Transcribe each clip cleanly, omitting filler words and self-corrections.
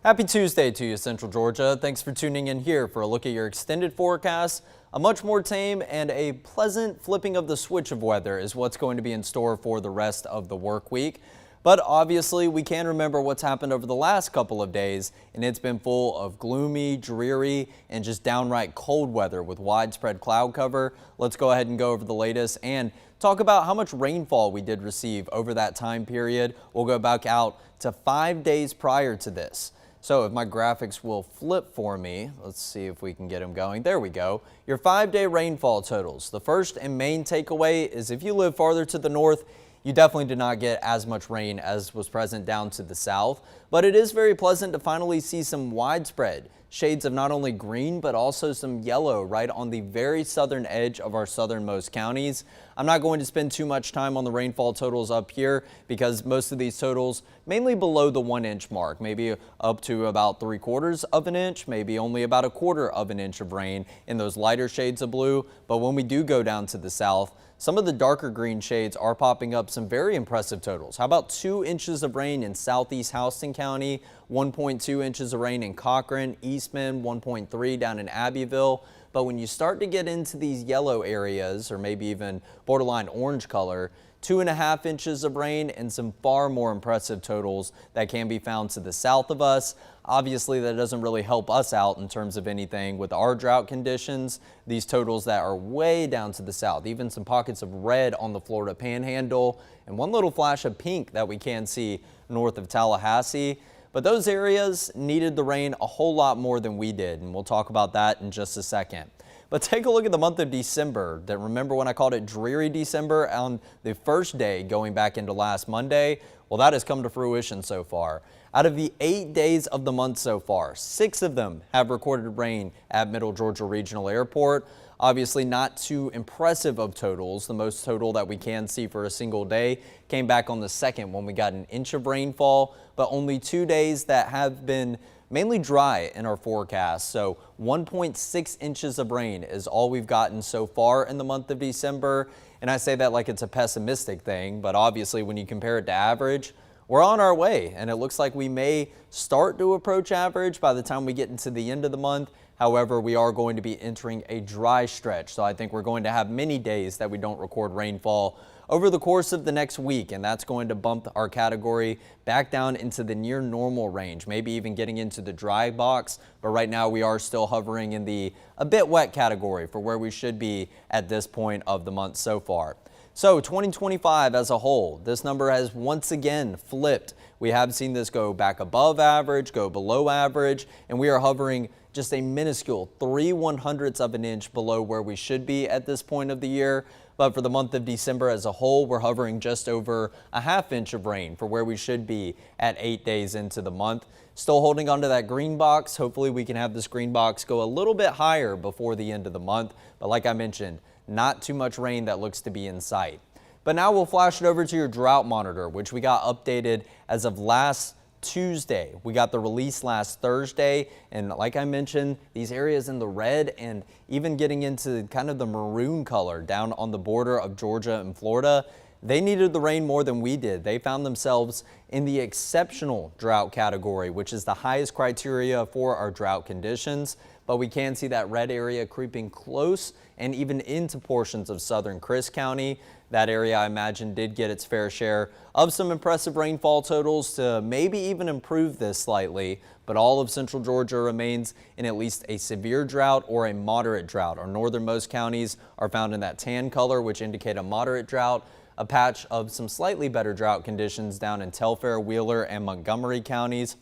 Happy Tuesday to you, Central Georgia. Thanks for tuning in here for a look at your extended forecast. A much more tame and a pleasant flipping of the switch of weather is what's going to be in store for the rest of the work week. But obviously, we can remember what's happened over the last couple of days, and it's been full of gloomy, dreary, and just downright cold weather with widespread cloud cover. Let's go ahead and go over the latest and talk about how much rainfall we did receive over that time period. We'll go back out to 5 days prior to this. So if my graphics will flip for me, let's see if we can get them going. There we go. Your 5-day rainfall totals. The first and main takeaway is if you live farther to the north, you definitely did not get as much rain as was present down to the south, but it is very pleasant to finally see some widespread shades of not only green, but also some yellow right on the very southern edge of our southernmost counties. I'm not going to spend too much time on the rainfall totals up here because most of these totals mainly below the 1-inch mark, maybe up to about 3/4 of an inch, maybe only about 1/4 of an inch of rain in those lighter shades of blue. But when we do go down to the south, some of the darker green shades are popping up some very impressive totals. How about 2 inches of rain in southeast Houston County, 1.2 inches of rain in Cochran, Eastman, 1.3 down in Abbeville. But when you start to get into these yellow areas, or maybe even borderline orange color, 2.5 inches of rain and some far more impressive totals that can be found to the south of us. Obviously, that doesn't really help us out in terms of anything with our drought conditions. These totals that are way down to the south, even some pockets of red on the Florida Panhandle, and one little flash of pink that we can see north of Tallahassee. But those areas needed the rain a whole lot more than we did, and we'll talk about that in just a second. But take a look at the month of December. Remember when I called it dreary December on the first day going back into last Monday? Well, that has come to fruition so far. Out of the 8 days of the month so far, 6 of them have recorded rain at Middle Georgia Regional Airport. Obviously not too impressive of totals. The most total that we can see for a single day came back on the 2nd when we got an inch of rainfall, but only 2 days that have been mainly dry in our forecast. So 1.6 inches of rain is all we've gotten so far in the month of December. And I say that like it's a pessimistic thing, but obviously when you compare it to average, we're on our way, and it looks like we may start to approach average by the time we get into the end of the month. However, we are going to be entering a dry stretch, so I think we're going to have many days that we don't record rainfall over the course of the next week, and that's going to bump our category back down into the near normal range, maybe even getting into the dry box. But right now we are still hovering in the a bit wet category for where we should be at this point of the month so far. So 2025 as a whole, this number has once again flipped. We have seen this go back above average, go below average, and we are hovering just a minuscule 3/100ths of an inch below where we should be at this point of the year. But for the month of December as a whole, we're hovering just over a 1/2 inch of rain for where we should be at 8 days into the month. Still holding onto that green box. Hopefully we can have this green box go a little bit higher before the end of the month. But like I mentioned, not too much rain that looks to be in sight. But now we'll flash it over to your drought monitor, which we got updated as of last Tuesday. We got the release last Thursday, and like I mentioned, these areas in the red and even getting into kind of the maroon color down on the border of Georgia and Florida, they needed the rain more than we did. They found themselves in the exceptional drought category, which is the highest criteria for our drought conditions. But we can see that red area creeping close and even into portions of southern Chris County. That area, I imagine, did get its fair share of some impressive rainfall totals to maybe even improve this slightly. But all of central Georgia remains in at least a severe drought or a moderate drought. Our northernmost counties are found in that tan color, which indicate a moderate drought. A patch of some slightly better drought conditions down in Telfair, Wheeler, and Montgomery counties.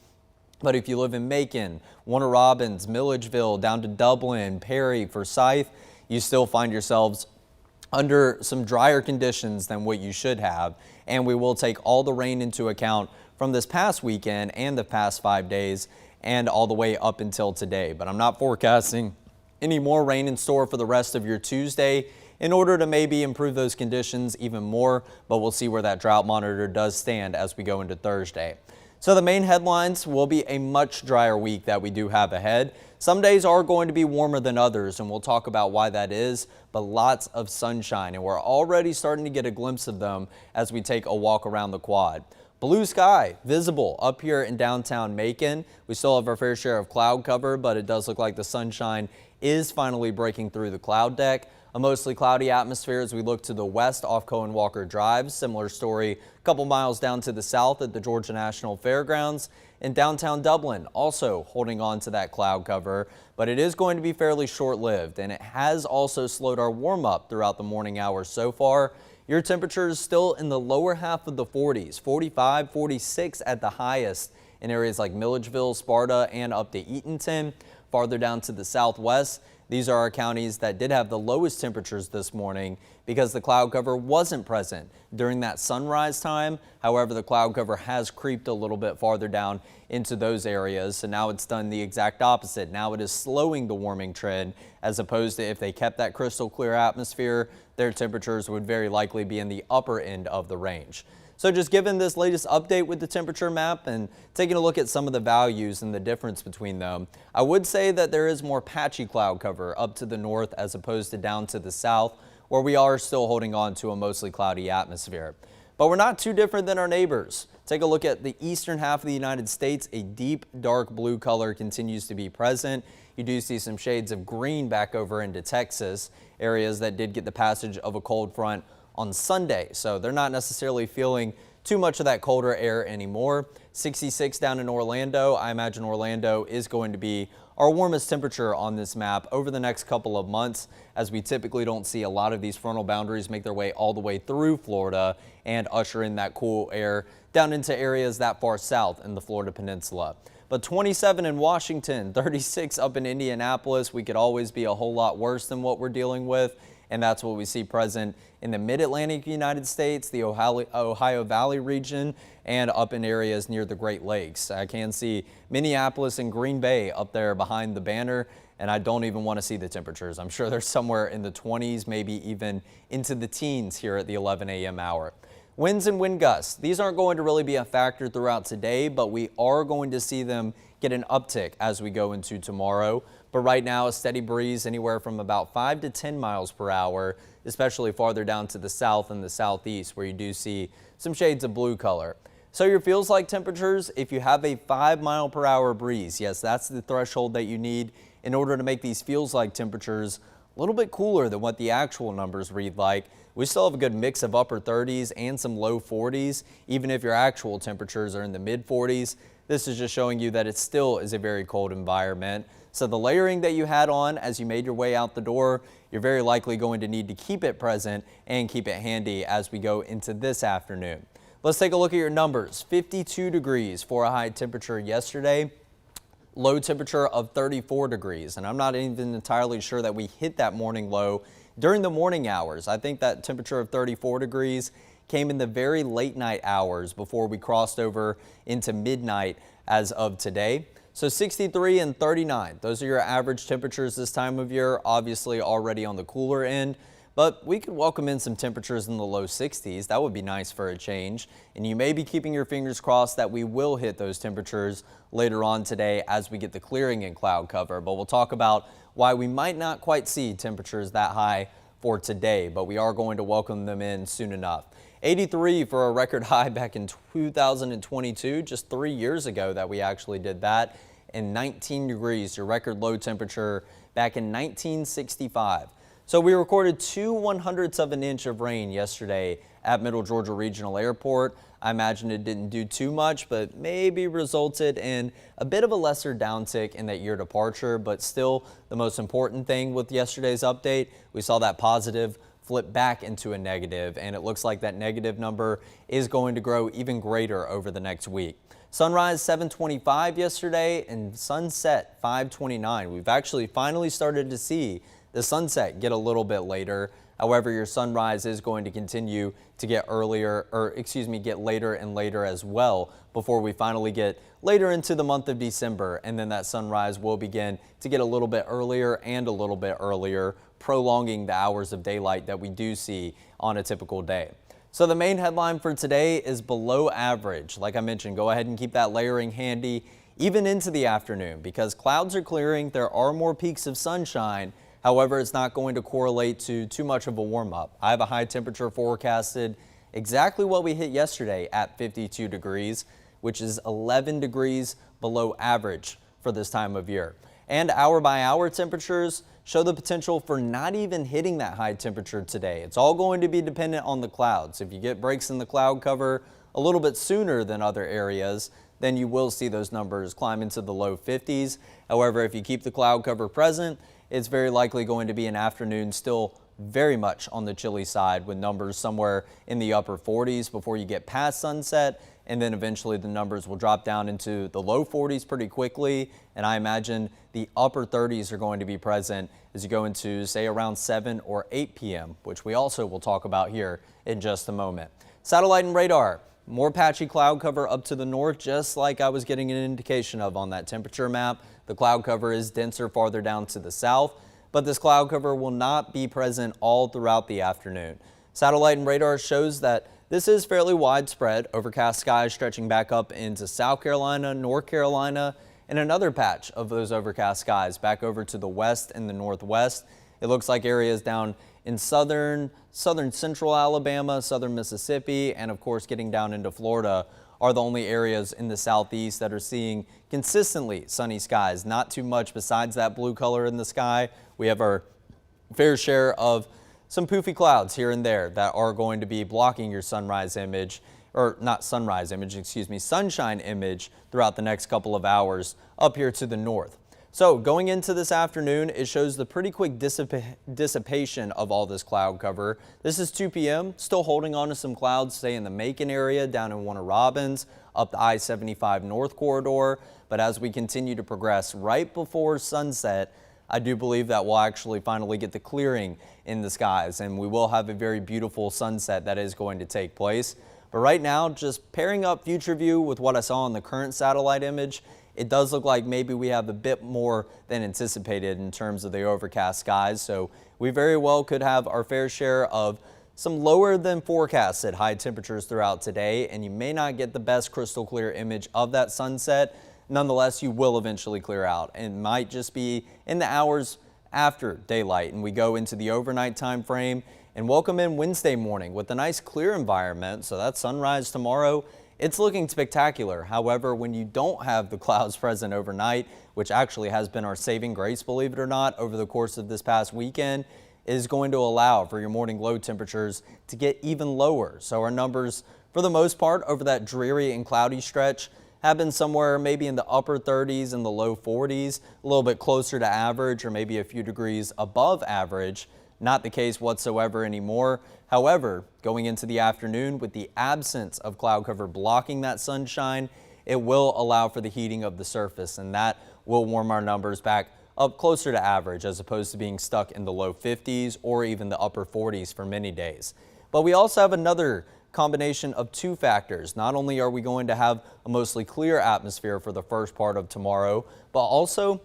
But if you live in Macon, Warner Robins, Milledgeville, down to Dublin, Perry, Forsyth, you still find yourselves under some drier conditions than what you should have. And we will take all the rain into account from this past weekend and the past 5 days and all the way up until today. But I'm not forecasting any more rain in store for the rest of your Tuesday in order to maybe improve those conditions even more. But we'll see where that drought monitor does stand as we go into Thursday. So the main headlines will be a much drier week that we do have ahead. Some days are going to be warmer than others, and we'll talk about why that is, but lots of sunshine, and we're already starting to get a glimpse of them as we take a walk around the quad. Blue sky visible up here in downtown Macon. We still have our fair share of cloud cover, but it does look like the sunshine is finally breaking through the cloud deck. A mostly cloudy atmosphere as we look to the west off Cohen Walker Drive. Similar story a couple miles down to the south at the Georgia National Fairgrounds. In downtown Dublin, also holding on to that cloud cover, but it is going to be fairly short-lived, and it has also slowed our warm-up throughout the morning hours so far. Your temperatures still in the lower half of the 40s, 45, 46 at the highest in areas like Milledgeville, Sparta, and up to Eatonton. Farther down to the southwest, these are our counties that did have the lowest temperatures this morning because the cloud cover wasn't present during that sunrise time. However, the cloud cover has creeped a little bit farther down into those areas. So now it's done the exact opposite. Now it is slowing the warming trend, as opposed to if they kept that crystal clear atmosphere, their temperatures would very likely be in the upper end of the range. So just given this latest update with the temperature map and taking a look at some of the values and the difference between them, I would say that there is more patchy cloud cover up to the north as opposed to down to the south, where we are still holding on to a mostly cloudy atmosphere. But we're not too different than our neighbors. Take a look at the eastern half of the United States. A deep dark blue color continues to be present. You do see some shades of green back over into Texas, areas that did get the passage of a cold front on Sunday, so they're not necessarily feeling too much of that colder air anymore. 66 down in Orlando. I imagine Orlando is going to be our warmest temperature on this map over the next couple of months, as we typically don't see a lot of these frontal boundaries make their way all the way through Florida and usher in that cool air down into areas that far south in the Florida Peninsula. But 27 in Washington, 36 up in Indianapolis. We could always be a whole lot worse than what we're dealing with. And that's what we see present in the mid-Atlantic United States, the Ohio Valley region, and up in areas near the Great Lakes. I can see Minneapolis and Green Bay up there behind the banner, and I don't even want to see the temperatures. I'm sure they're somewhere in the 20s, maybe even into the teens here at the 11 a.m. hour. Winds and wind gusts, these aren't going to really be a factor throughout today, but we are going to see them get an uptick as we go into tomorrow. But right now, a steady breeze anywhere from about 5 to 10 miles per hour, especially farther down to the south and the southeast, where you do see some shades of blue color. So your feels like temperatures, if you have a 5 mile per hour breeze, yes, that's the threshold that you need in order to make these feels like temperatures a little bit cooler than what the actual numbers read like. We still have a good mix of upper 30s and some low 40s, even if your actual temperatures are in the mid 40s. This is just showing you that it still is a very cold environment. So the layering that you had on as you made your way out the door, you're very likely going to need to keep it present and keep it handy as we go into this afternoon. Let's take a look at your numbers. 52 degrees for a high temperature yesterday. Low temperature of 34 degrees, and I'm not even entirely sure that we hit that morning low during the morning hours. I think that temperature of 34 degrees came in the very late night hours before we crossed over into midnight as of today. So 63 and 39, those are your average temperatures this time of year, obviously already on the cooler end. But we could welcome in some temperatures in the low 60s. That would be nice for a change. And you may be keeping your fingers crossed that we will hit those temperatures later on today as we get the clearing in cloud cover. But we'll talk about why we might not quite see temperatures that high for today, but we are going to welcome them in soon enough. 83 for a record high back in 2022, just 3 years ago that we actually did that. And 19 degrees, your record low temperature back in 1965. So we recorded 2/100ths of an inch of rain yesterday at Middle Georgia Regional Airport. I imagine it didn't do too much, but maybe resulted in a bit of a lesser downtick in that year departure. But still, the most important thing with yesterday's update, we saw that positive flip back into a negative, and it looks like that negative number is going to grow even greater over the next week. Sunrise 7:25 yesterday and sunset 5:29. We've actually finally started to see the sunset get a little bit later. However, your sunrise is going to continue to get get later and later as well before we finally get later into the month of December. And then that sunrise will begin to get a little bit earlier and a little bit earlier, prolonging the hours of daylight that we do see on a typical day. So the main headline for today is below average. Like I mentioned, go ahead and keep that layering handy even into the afternoon because clouds are clearing. There are more peaks of sunshine. However, it's not going to correlate to too much of a warm up. I have a high temperature forecasted exactly what we hit yesterday at 52 degrees, which is 11 degrees below average for this time of year. And hour by hour temperatures show the potential for not even hitting that high temperature today. It's all going to be dependent on the clouds. If you get breaks in the cloud cover a little bit sooner than other areas, then you will see those numbers climb into the low 50s. However, if you keep the cloud cover present, it's very likely going to be an afternoon still very much on the chilly side, with numbers somewhere in the upper 40s before you get past sunset, and then eventually the numbers will drop down into the low 40s pretty quickly, and I imagine the upper 30s are going to be present as you go into, say, around 7 or 8 p.m., which we also will talk about here in just a moment. Satellite and radar. More patchy cloud cover up to the north, just like I was getting an indication of on that temperature map. The cloud cover is denser farther down to the south, but this cloud cover will not be present all throughout the afternoon. Satellite and radar shows that this is fairly widespread, overcast skies stretching back up into South Carolina, North Carolina, and another patch of those overcast skies back over to the west and the northwest. It looks like areas down in southern central Alabama, southern Mississippi, and of course getting down into Florida are the only areas in the southeast that are seeing consistently sunny skies. Not too much besides that blue color in the sky. We have our fair share of some poofy clouds here and there that are going to be blocking your sunrise image, or not sunrise image, excuse me, sunshine image throughout the next couple of hours up here to the north. So going into this afternoon, it shows the pretty quick dissipation of all this cloud cover. This is 2 p.m., still holding on to some clouds, say in the Macon area, down in Warner Robins, up the I-75 North Corridor. But as we continue to progress right before sunset, I do believe that we'll actually finally get the clearing in the skies, and we will have a very beautiful sunset that is going to take place. But right now, just pairing up future view with what I saw on the current satellite image, it does look like maybe we have a bit more than anticipated in terms of the overcast skies. So we very well could have our fair share of some lower than forecasted high temperatures throughout today, and you may not get the best crystal clear image of that sunset. Nonetheless, you will eventually clear out. It might just be in the hours after daylight, and we go into the overnight time frame and welcome in Wednesday morning with a nice clear environment. So that sunrise tomorrow, it's looking spectacular. However, when you don't have the clouds present overnight, which actually has been our saving grace, believe it or not, over the course of this past weekend, is going to allow for your morning low temperatures to get even lower. So our numbers, for the most part, over that dreary and cloudy stretch have been somewhere maybe in the upper 30s and the low 40s, a little bit closer to average or maybe a few degrees above average. Not the case whatsoever anymore. However, going into the afternoon with the absence of cloud cover blocking that sunshine, it will allow for the heating of the surface, and that will warm our numbers back up closer to average as opposed to being stuck in the low 50s or even the upper 40s for many days. But we also have another combination of two factors. Not only are we going to have a mostly clear atmosphere for the first part of tomorrow, but also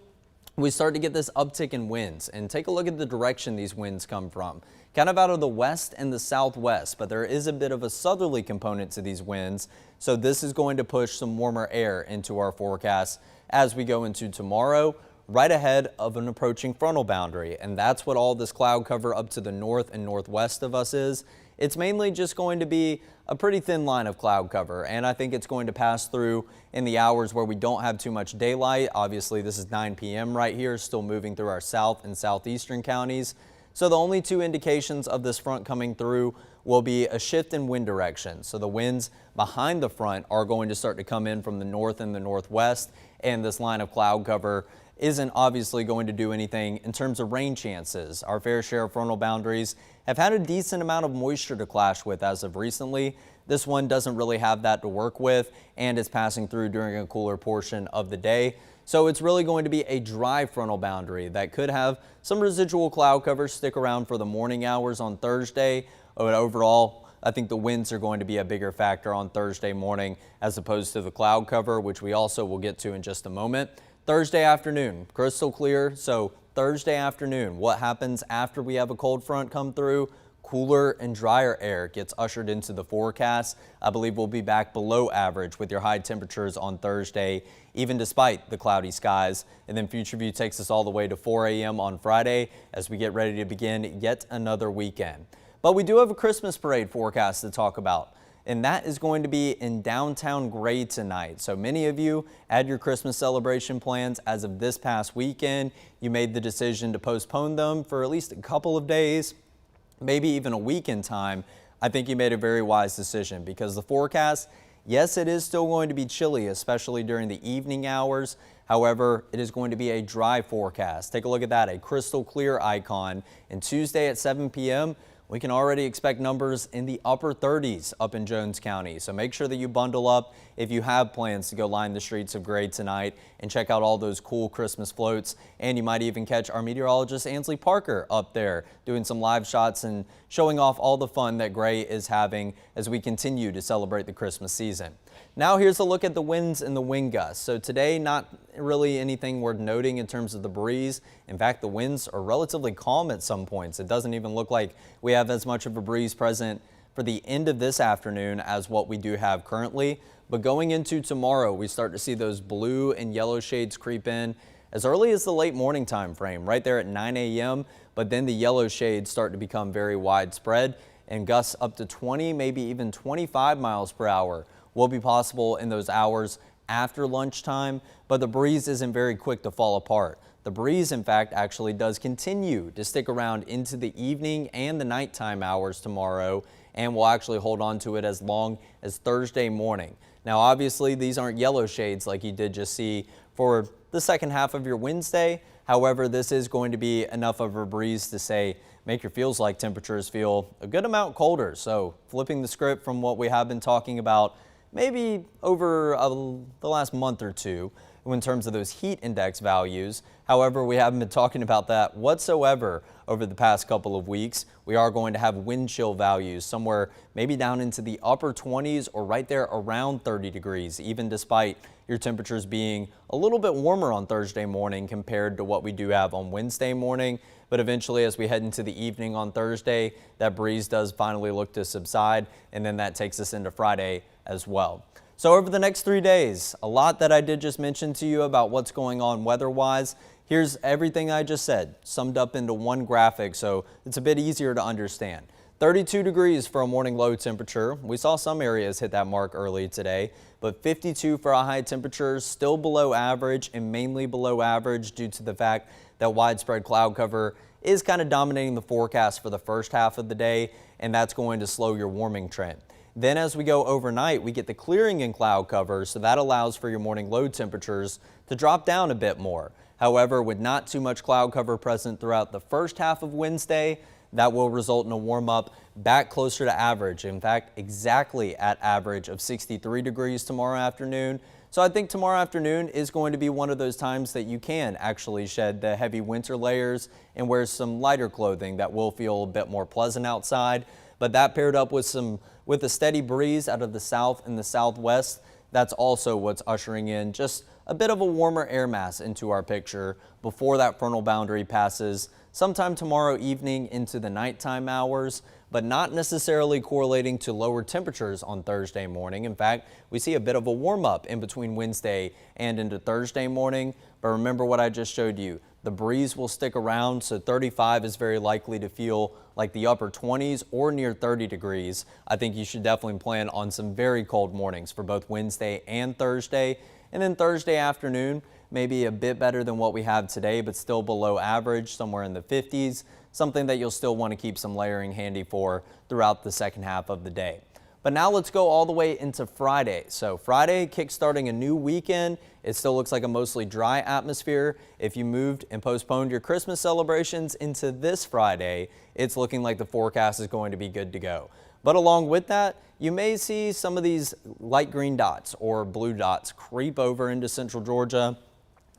we start to get this uptick in winds, and take a look at the direction these winds come from. Kind of out of the west and the southwest, but there is a bit of a southerly component to these winds. So this is going to push some warmer air into our forecast as we go into tomorrow, right ahead of an approaching frontal boundary. And that's what all this cloud cover up to the north and northwest of us is. It's mainly just going to be a pretty thin line of cloud cover, and I think it's going to pass through in the hours where we don't have too much daylight. Obviously, this is 9 p.m. right here, still moving through our south and southeastern counties. So the only two indications of this front coming through will be a shift in wind direction. So the winds behind the front are going to start to come in from the north and the northwest, and this line of cloud cover isn't obviously going to do anything in terms of rain chances. Our fair share of frontal boundaries have had a decent amount of moisture to clash with as of recently. This one doesn't really have that to work with, and it's passing through during a cooler portion of the day. So it's really going to be a dry frontal boundary that could have some residual cloud cover stick around for the morning hours on Thursday. But overall, I think the winds are going to be a bigger factor on Thursday morning as opposed to the cloud cover, which we also will get to in just a moment. Thursday afternoon, crystal clear. So Thursday afternoon, what happens after we have a cold front come through? Cooler and drier air gets ushered into the forecast. I believe we'll be back below average with your high temperatures on Thursday, even despite the cloudy skies. And then Future View takes us all the way to 4 a.m. on Friday as we get ready to begin yet another weekend. But we do have a Christmas parade forecast to talk about, and that is going to be in downtown Gray tonight. So many of you had your Christmas celebration plans as of this past weekend. You made the decision to postpone them for at least a couple of days, maybe even a week in time. I think you made a very wise decision because the forecast, yes, it is still going to be chilly, especially during the evening hours. However, it is going to be a dry forecast. Take a look at that, a crystal clear icon. And Tuesday at 7 p.m., we can already expect numbers in the upper 30s up in Jones County. So make sure that you bundle up if you have plans to go line the streets of Gray tonight and check out all those cool Christmas floats. And you might even catch our meteorologist Ansley Parker up there doing some live shots and showing off all the fun that Gray is having as we continue to celebrate the Christmas season. Now here's a look at the winds and the wind gusts. So today, not really anything worth noting in terms of the breeze. In fact, the winds are relatively calm at some points. It doesn't even look like we have as much of a breeze present for the end of this afternoon as what we do have currently. But going into tomorrow, we start to see those blue and yellow shades creep in as early as the late morning time frame, right there at 9 a.m. But then the yellow shades start to become very widespread, and gusts up to 20, maybe even 25 miles per hour will be possible in those hours after lunchtime, but the breeze isn't very quick to fall apart. The breeze, in fact, actually does continue to stick around into the evening and the nighttime hours tomorrow, and will actually hold on to it as long as Thursday morning. Now, obviously, these aren't yellow shades like you did just see for the second half of your Wednesday. However, this is going to be enough of a breeze to say, make your feels like temperatures feel a good amount colder. So flipping the script from what we have been talking about maybe over the last month or two in terms of those heat index values. However, we haven't been talking about that whatsoever over the past couple of weeks. We are going to have wind chill values somewhere maybe down into the upper 20s or right there around 30 degrees, even despite your temperatures being a little bit warmer on Thursday morning compared to what we do have on Wednesday morning. But eventually, as we head into the evening on Thursday, that breeze does finally look to subside, and then that takes us into Friday as well. So over the next 3 days, a lot that I did just mention to you about what's going on weather-wise. Here's everything I just said summed up into one graphic, so it's a bit easier to understand. 32 degrees for a morning low temperature. We saw some areas hit that mark early today, but 52 for a high temperature, still below average and mainly below average due to the fact that widespread cloud cover is kind of dominating the forecast for the first half of the day, and that's going to slow your warming trend. Then as we go overnight, we get the clearing in cloud cover, so that allows for your morning low temperatures to drop down a bit more. However, with not too much cloud cover present throughout the first half of Wednesday, that will result in a warm up back closer to average. In fact, exactly at average of 63 degrees tomorrow afternoon. So I think tomorrow afternoon is going to be one of those times that you can actually shed the heavy winter layers and wear some lighter clothing that will feel a bit more pleasant outside. But that paired up with a steady breeze out of the south and the southwest, that's also what's ushering in just a bit of a warmer air mass into our picture before that frontal boundary passes sometime tomorrow evening into the nighttime hours, but not necessarily correlating to lower temperatures on Thursday morning. In fact, we see a bit of a warm up in between Wednesday and into Thursday morning. But remember what I just showed you. The breeze will stick around, so 35 is very likely to feel like the upper 20s or near 30 degrees. I think you should definitely plan on some very cold mornings for both Wednesday and Thursday. And then Thursday afternoon, maybe a bit better than what we have today, but still below average, somewhere in the 50s, something that you'll still want to keep some layering handy for throughout the second half of the day. But now let's go all the way into Friday. So Friday, kickstarting a new weekend. It still looks like a mostly dry atmosphere. If you moved and postponed your Christmas celebrations into this Friday, it's looking like the forecast is going to be good to go. But along with that, you may see some of these light green dots or blue dots creep over into central Georgia.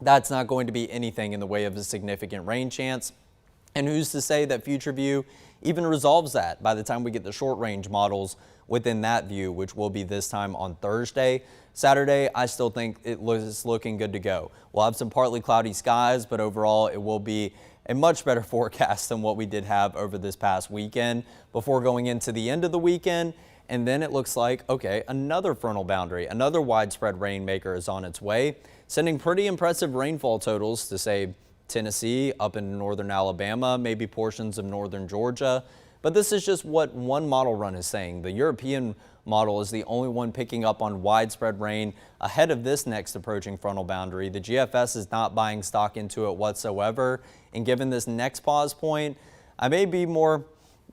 That's not going to be anything in the way of a significant rain chance. And who's to say that Future View even resolves that by the time we get the short range models within that view, which will be this time on Thursday. Saturday, I still think it is looking good to go. We'll have some partly cloudy skies, but overall it will be a much better forecast than what we did have over this past weekend before going into the end of the weekend. And then it looks like, okay, another frontal boundary, another widespread rainmaker is on its way, sending pretty impressive rainfall totals to, say, Tennessee, up in northern Alabama, maybe portions of northern Georgia. but this is just what one model run is saying. The European model is the only one picking up on widespread rain ahead of this next approaching frontal boundary. The GFS is not buying stock into it whatsoever, and given this next pause point, I may be more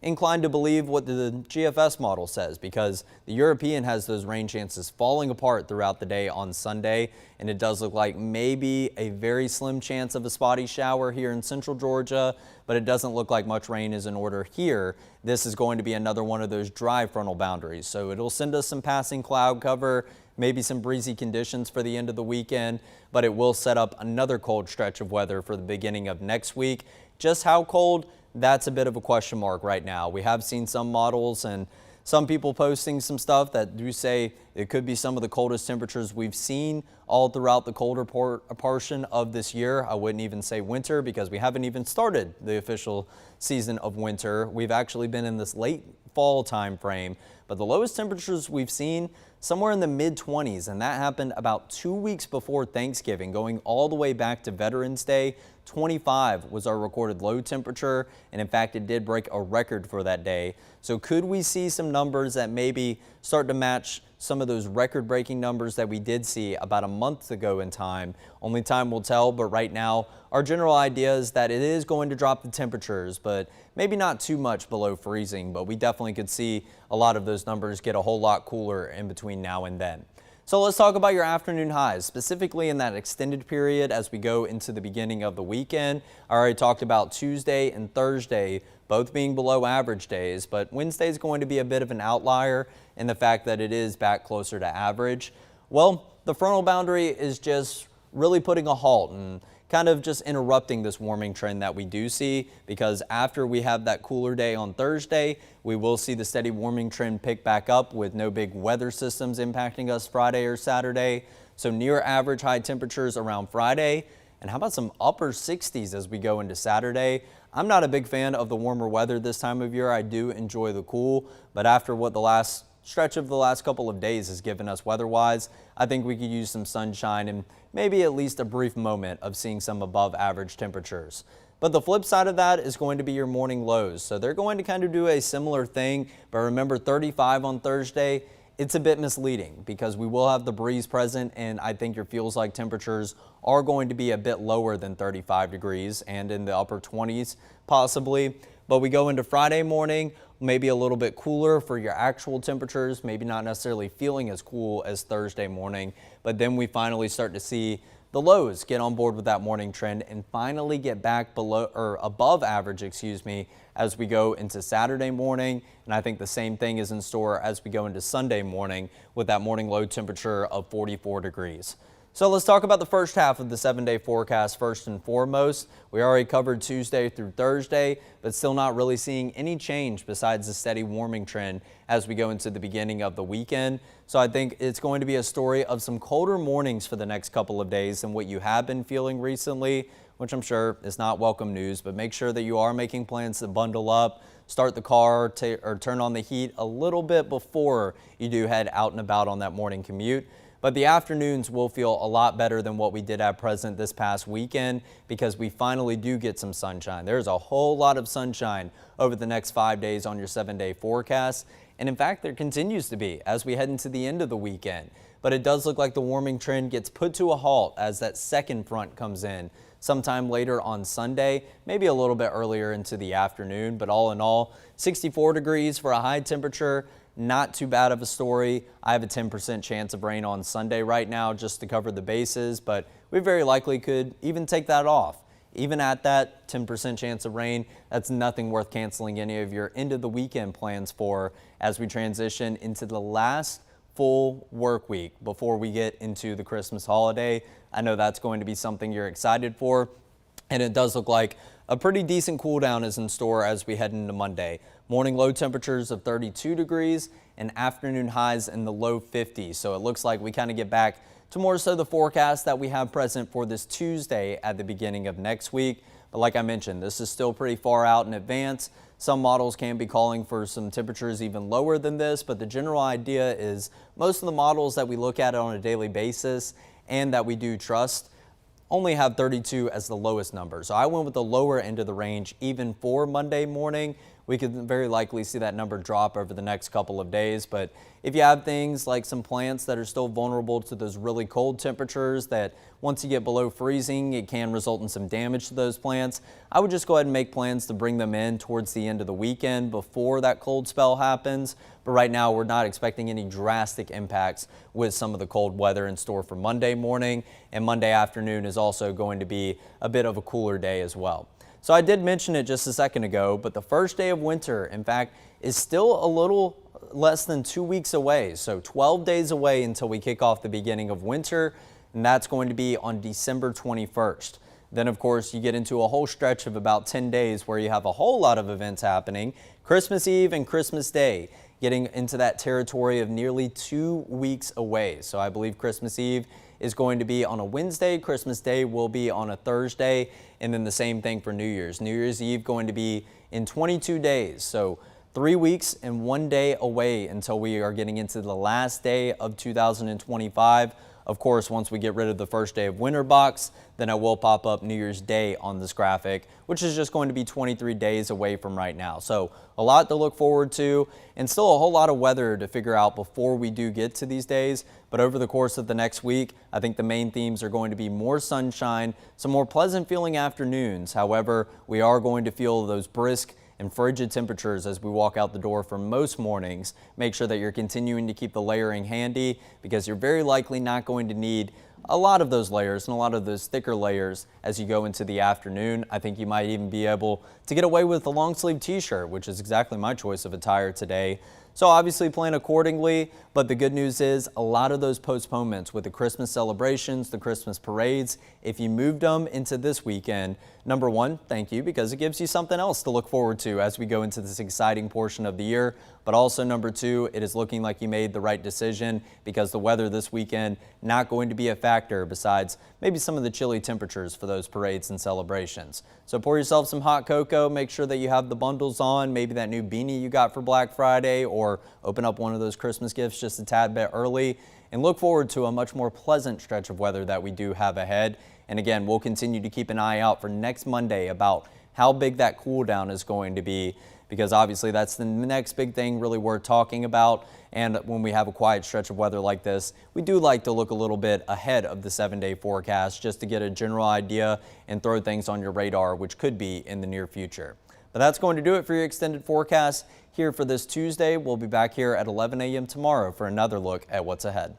inclined to believe what the GFS model says, because the European has those rain chances falling apart throughout the day on Sunday, and it does look like maybe a very slim chance of a spotty shower here in central Georgia, but it doesn't look like much rain is in order here. This is going to be another one of those dry frontal boundaries, so it'll send us some passing cloud cover, maybe some breezy conditions for the end of the weekend, but it will set up another cold stretch of weather for the beginning of next week. Just how cold? That's a bit of a question mark right now. We have seen some models and some people posting some stuff that do say it could be some of the coldest temperatures we've seen all throughout the colder portion of this year. I wouldn't even say winter, because we haven't even started the official season of winter. We've actually been in this late fall time frame, but the lowest temperatures we've seen somewhere in the mid-20s, and that happened about 2 weeks before Thanksgiving, going all the way back to Veterans Day. 25 was our recorded low temperature, and in fact it did break a record for that day. So could we see some numbers that maybe start to match some of those record-breaking numbers that we did see about a month ago in time? Only time will tell, but right now our general idea is that it is going to drop the temperatures, but maybe not too much below freezing, but we definitely could see a lot of those numbers get a whole lot cooler in between now and then. So let's talk about your afternoon highs, specifically in that extended period as we go into the beginning of the weekend. I already talked about Tuesday and Thursday both being below average days, but Wednesday is going to be a bit of an outlier in the fact that it is back closer to average. Well, the frontal boundary is just really putting a halt and kind of just interrupting this warming trend that we do see, because after we have that cooler day on Thursday, we will see the steady warming trend pick back up with no big weather systems impacting us Friday or Saturday. So near average high temperatures around Friday. And how about some upper 60s as we go into Saturday? I'm not a big fan of the warmer weather this time of year. I do enjoy the cool, but after what the last stretch of the last couple of days has given us weather-wise, I think we could use some sunshine and maybe at least a brief moment of seeing some above average temperatures. But the flip side of that is going to be your morning lows. So they're going to kind of do a similar thing, but remember 35 on Thursday, it's a bit misleading because we will have the breeze present, and I think your feels like temperatures are going to be a bit lower than 35 degrees and in the upper 20s possibly. But we go into Friday morning, maybe a little bit cooler for your actual temperatures, maybe not necessarily feeling as cool as Thursday morning, but then we finally start to see the lows get on board with that morning trend and finally get back below or above average, as we go into Saturday morning. And I think the same thing is in store as we go into Sunday morning with that morning low temperature of 44 degrees. So let's talk about the first half of the 7-day forecast first and foremost. We already covered Tuesday through Thursday, but still not really seeing any change besides the steady warming trend as we go into the beginning of the weekend. So I think it's going to be a story of some colder mornings for the next couple of days than what you have been feeling recently, which I'm sure is not welcome news, but make sure that you are making plans to bundle up, start the car, or turn on the heat a little bit before you do head out and about on that morning commute. But the afternoons will feel a lot better than what we did at present this past weekend, because we finally do get some sunshine. There's a whole lot of sunshine over the next 5 days on your 7-day forecast. And in fact, there continues to be as we head into the end of the weekend. But it does look like the warming trend gets put to a halt as that second front comes in sometime later on Sunday, maybe a little bit earlier into the afternoon. But all in all, 64 degrees for a high temperature. Not too bad of a story. I have a 10% chance of rain on Sunday right now just to cover the bases, but we very likely could even take that off. Even at that 10% chance of rain, that's nothing worth canceling any of your end of the weekend plans for as we transition into the last full work week before we get into the Christmas holiday. I know that's going to be something you're excited for, and it does look like a pretty decent cool down is in store as we head into Monday. Morning low temperatures of 32 degrees and afternoon highs in the low 50s. So it looks like we kind of get back to more so the forecast that we have present for this Tuesday at the beginning of next week. But like I mentioned, this is still pretty far out in advance. Some models can be calling for some temperatures even lower than this, but the general idea is most of the models that we look at on a daily basis and that we do trust only have 32 as the lowest number. So I went with the lower end of the range even for Monday morning. we could very likely see that number drop over the next couple of days. But if you have things like some plants that are still vulnerable to those really cold temperatures that once you get below freezing, it can result in some damage to those plants, I would just go ahead and make plans to bring them in towards the end of the weekend before that cold spell happens. But right now, we're not expecting any drastic impacts with some of the cold weather in store for Monday morning, and Monday afternoon is also going to be a bit of a cooler day as well. So I did mention it just a second ago, but the first day of winter, in fact, is still a little less than 2 weeks away. So 12 days away until we kick off the beginning of winter, and that's going to be on December 21st. Then, of course, you get into a whole stretch of about 10 days where you have a whole lot of events happening. Christmas Eve and Christmas Day, getting into that territory of nearly 2 weeks away. So I believe Christmas Eve is going to be on a Wednesday, Christmas Day will be on a Thursday, and then the same thing for New Year's. New Year's Eve going to be in 22 days. So 3 weeks and 1 day away until we are getting into the last day of 2025. Of course, once we get rid of the first day of winter box, then it will pop up New Year's Day on this graphic, which is just going to be 23 days away from right now. So a lot to look forward to, and still a whole lot of weather to figure out before we do get to these days. But over the course of the next week, I think the main themes are going to be more sunshine, some more pleasant feeling afternoons. However, we are going to feel those brisk and frigid temperatures as we walk out the door for most mornings. Make sure that you're continuing to keep the layering handy, because you're very likely not going to need a lot of those layers and a lot of those thicker layers as you go into the afternoon. I think you might even be able to get away with a long sleeve t-shirt, which is exactly my choice of attire today. So obviously plan accordingly, but the good news is a lot of those postponements with the Christmas celebrations, the Christmas parades, if you moved them into this weekend, number one, thank you, because it gives you something else to look forward to as we go into this exciting portion of the year. But also number two, it is looking like you made the right decision, because the weather this weekend not going to be a factor besides maybe some of the chilly temperatures for those parades and celebrations. So pour yourself some hot cocoa, make sure that you have the bundles on, maybe that new beanie you got for Black Friday, or open up one of those Christmas gifts just a tad bit early, and look forward to a much more pleasant stretch of weather that we do have ahead. And again, we'll continue to keep an eye out for next Monday about how big that cool down is going to be, because obviously that's the next big thing really worth talking about. And when we have a quiet stretch of weather like this, we do like to look a little bit ahead of the 7-day forecast just to get a general idea and throw things on your radar, which could be in the near future. But that's going to do it for your extended forecast here for this Tuesday. We'll be back here at 11 a.m. tomorrow for another look at what's ahead.